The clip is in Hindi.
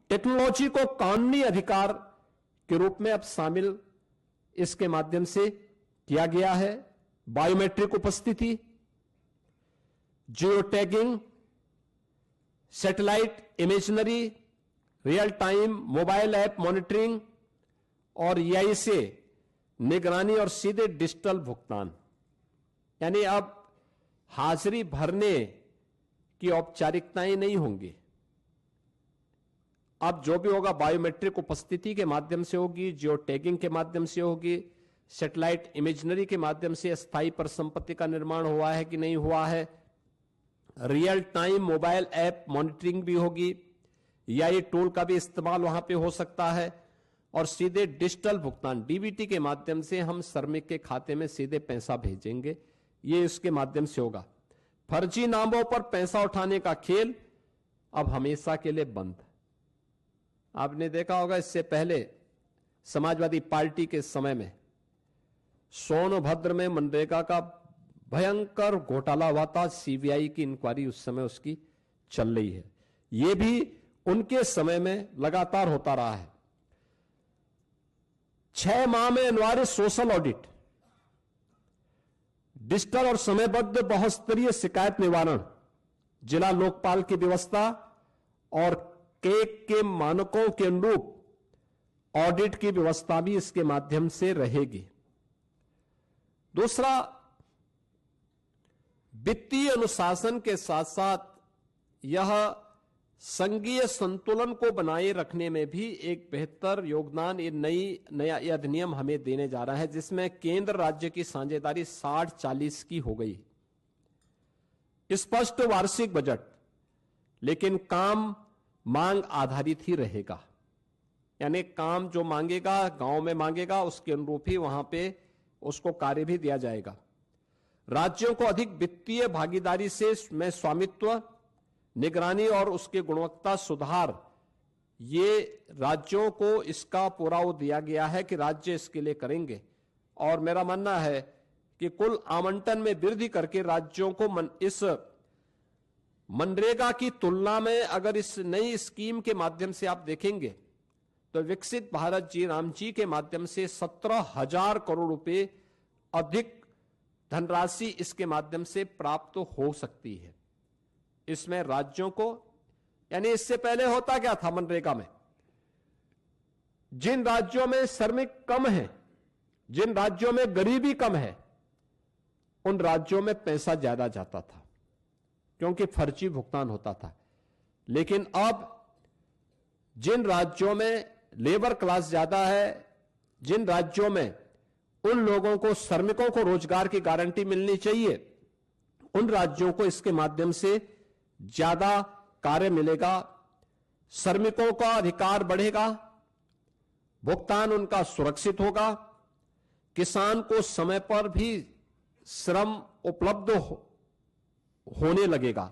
टेक्नोलॉजी को कानूनी अधिकार के रूप में अब शामिल इसके माध्यम से किया गया है। बायोमेट्रिक उपस्थिति, geo tagging, satellite imaginary, real time mobile app monitoring और EI से निगरानी और सीधे डिजिटल भुगतान, यानी अब हाजिरी भरने की औपचारिकताएं नहीं होंगी। अब जो भी होगा बायोमेट्रिक उपस्थिति के माध्यम से होगी, जियो टैगिंग के माध्यम से होगी, सैटेलाइट इमेजनरी के माध्यम से स्थायी पर संपत्ति का निर्माण हुआ है कि नहीं हुआ है, real time mobile app monitoring भी होगी, EI टूल का भी इस्तेमाल वहां पे हो सकता है, और सीधे डिजिटल भुगतान DBT के माध्यम से हम श्रमिक के खाते में सीधे पैसा भेजेंगे, ये इसके माध्यम से होगा। फर्जी नामों पर पैसा उठाने का खेल अब हमेशा के लिए बंद। आपने देखा होगा इससे पहले समाजवादी पार्टी के समय में सोनभद्र में मनरेगा का भयंकर घोटाला हुआ था। CBI की इंक्वायरी उस समय उसकी चल रही है। यह भी उनके समय में लगातार होता रहा है। 6 माह में अनिवार्य सोशल ऑडिट, डिजिटल और समयबद्ध बहुस्तरीय शिकायत निवारण, जिला लोकपाल की व्यवस्था और केक के मानकों के अनुरूप ऑडिट की व्यवस्था भी इसके माध्यम से रहेगी। दूसरा, वित्तीय अनुशासन के साथ साथ यह संघीय संतुलन को बनाए रखने में भी एक बेहतर योगदान ये नया अधिनियम हमें देने जा रहा है, जिसमें केंद्र राज्य की साझेदारी 60-40 की हो गई। स्पष्ट वार्षिक बजट, लेकिन काम मांग आधारित ही रहेगा, यानी काम जो मांगेगा, गांव में मांगेगा, उसके अनुरूप ही वहां पे उसको कार्य भी दिया जाएगा। राज्यों को अधिक वित्तीय भागीदारी से में स्वामित्व, निगरानी और उसके गुणवत्ता सुधार, ये राज्यों को इसका पूरा वो दिया गया है कि राज्य इसके लिए करेंगे। और मेरा मानना है कि कुल आवंटन में वृद्धि करके राज्यों को इस मनरेगा की तुलना में अगर इस नई स्कीम के माध्यम से आप देखेंगे तो विकसित भारत जी राम जी के माध्यम से 17,000 करोड़ रुपए अधिक धनराशि इसके माध्यम से प्राप्त हो सकती है। इसमें राज्यों को, यानी इससे पहले होता क्या था मनरेगा में, जिन राज्यों में श्रमिक कम है, जिन राज्यों में गरीबी कम है, उन राज्यों में पैसा ज्यादा जाता था क्योंकि फर्जी भुगतान होता था। लेकिन अब जिन राज्यों में लेबर क्लास ज्यादा है, जिन राज्यों में उन लोगों को, श्रमिकों को रोजगार की गारंटी मिलनी चाहिए, उन राज्यों को इसके माध्यम से ज्यादा कार्य मिलेगा, श्रमिकों का अधिकार बढ़ेगा, भुगतान उनका सुरक्षित होगा, किसान को समय पर भी श्रम उपलब्ध होने लगेगा।